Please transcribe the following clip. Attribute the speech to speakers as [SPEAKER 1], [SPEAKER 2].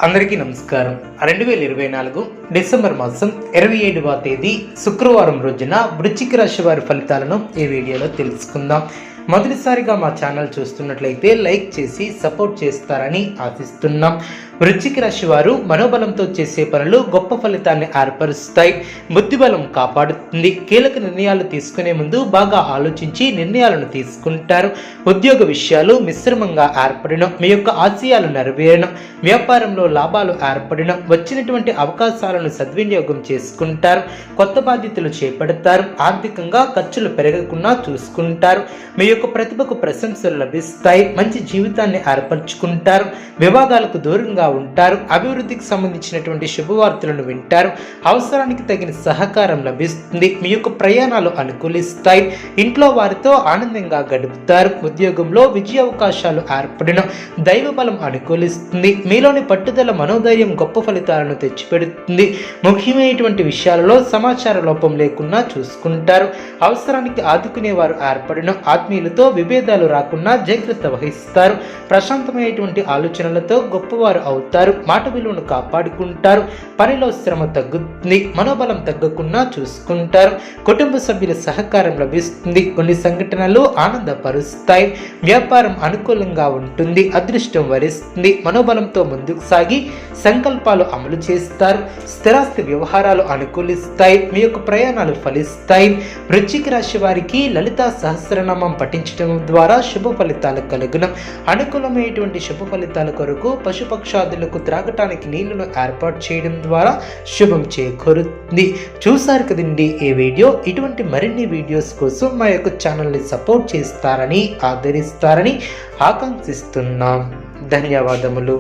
[SPEAKER 1] అందరికీ నమస్కారం. 2024 డిసెంబర్ మాసం 27వ తేదీ శుక్రవారం రోజున వృశ్చిక రాశి వారి ఫలితాలను ఈ వీడియోలో తెలుసుకుందాం. మొదటిసారిగా మా ఛానల్ చూస్తున్నట్లయితే లైక్ చేసి సపోర్ట్ చేస్తారని ఆశిస్తున్నాం. వృశ్చిక రాశి వారు మనోబలంతో చేసే పనులు గొప్ప ఫలితాన్ని ఏర్పరుస్తాయి. బుద్ధిబలం కాపాడుతుంది. కీలక నిర్ణయాలు తీసుకునే ముందు బాగా ఆలోచించి నిర్ణయాలను తీసుకుంటారు. ఉద్యోగ విషయాలు మిశ్రమంగా ఏర్పడిన మీ యొక్క ఆశయాలు నెరవేరడం, వ్యాపారంలో లాభాలు ఏర్పడడం, వచ్చినటువంటి అవకాశాలను సద్వినియోగం చేసుకుంటారు. కొత్త బాధ్యతలు చేపడతారు. ఆర్థికంగా ఖర్చులు పెరగకుండా చూసుకుంటారు. మీ యొక్క ప్రతిభకు ప్రశంసలు లభిస్తాయి. మంచి జీవితాన్ని ఏర్పరచుకుంటారు. వివాదాలకు దూరంగా ఉంటారు. అభివృద్ధికి సంబంధించినటువంటి శుభవార్తలను వింటారు. అవసరానికి తగిన సహకారం లభిస్తుంది. మీ యొక్క ప్రయాణాలు అనుకూలిస్తాయి. ఇంట్లో వారితో ఆనందంగా గడుపుతారు. ఉద్యోగంలో విజయ అవకాశాలు ఏర్పడిన దైవ బలం అనుకూలిస్తుంది. మీలోని పట్టుదల మనోధైర్యం గొప్ప ఫలితాలను తెచ్చిపెడుతుంది. ముఖ్యమైనటువంటి విషయాలలో సమాచార లోపం లేకుండా చూసుకుంటారు. అవసరానికి ఆదుకునేవారు ఏర్పడిన ఆత్మీయులతో విభేదాలు రాకుండా జాగ్రత్త వహిస్తారు. ప్రశాంతమైనటువంటి ఆలోచనలతో గొప్పవారు అవుతారు. మాట విలువను కాపాడుకుంటారు. పనిలో శ్రమ తగ్గుతుంది. మనోబలం తగ్గకుండా చూసుకుంటారు. కుటుంబ సభ్యుల సహకారం లభిస్తుంది. కొన్ని సంఘటనలు ఆనందపరుస్తాయి. వ్యాపారం అనుకూలంగా ఉంటుంది. అదృష్టం వరిస్తుంది. మనోబలంతో ముందుకు సాగి సంకల్పాలు అమలు చేస్తారు. స్థిరాస్తి వ్యవహారాలు అనుకూలిస్తాయి. మీ యొక్క ప్రయాణాలు ఫలిస్తాయి. వృశ్చిక రాశి వారికి లలితా సహస్రనామం పఠించడం ద్వారా శుభ ఫలితాలు కలుగును. అనుకూలమైనటువంటి శుభ ఫలితాల కొరకు పశుపక్షాదులకు త్రాగటానికి నీళ్లను ఏర్పాటు చేయడం ద్వారా శుభం చేకూరుతుంది. చూసారు కదండి ఈ వీడియో. ఇటువంటి మరిన్ని వీడియోస్ కోసం మా యొక్క ఛానల్ని సపోర్ట్ చేస్తారని ఆదరిస్తారని ఆకాంక్షిస్తున్నాం. ధన్యవాదములు.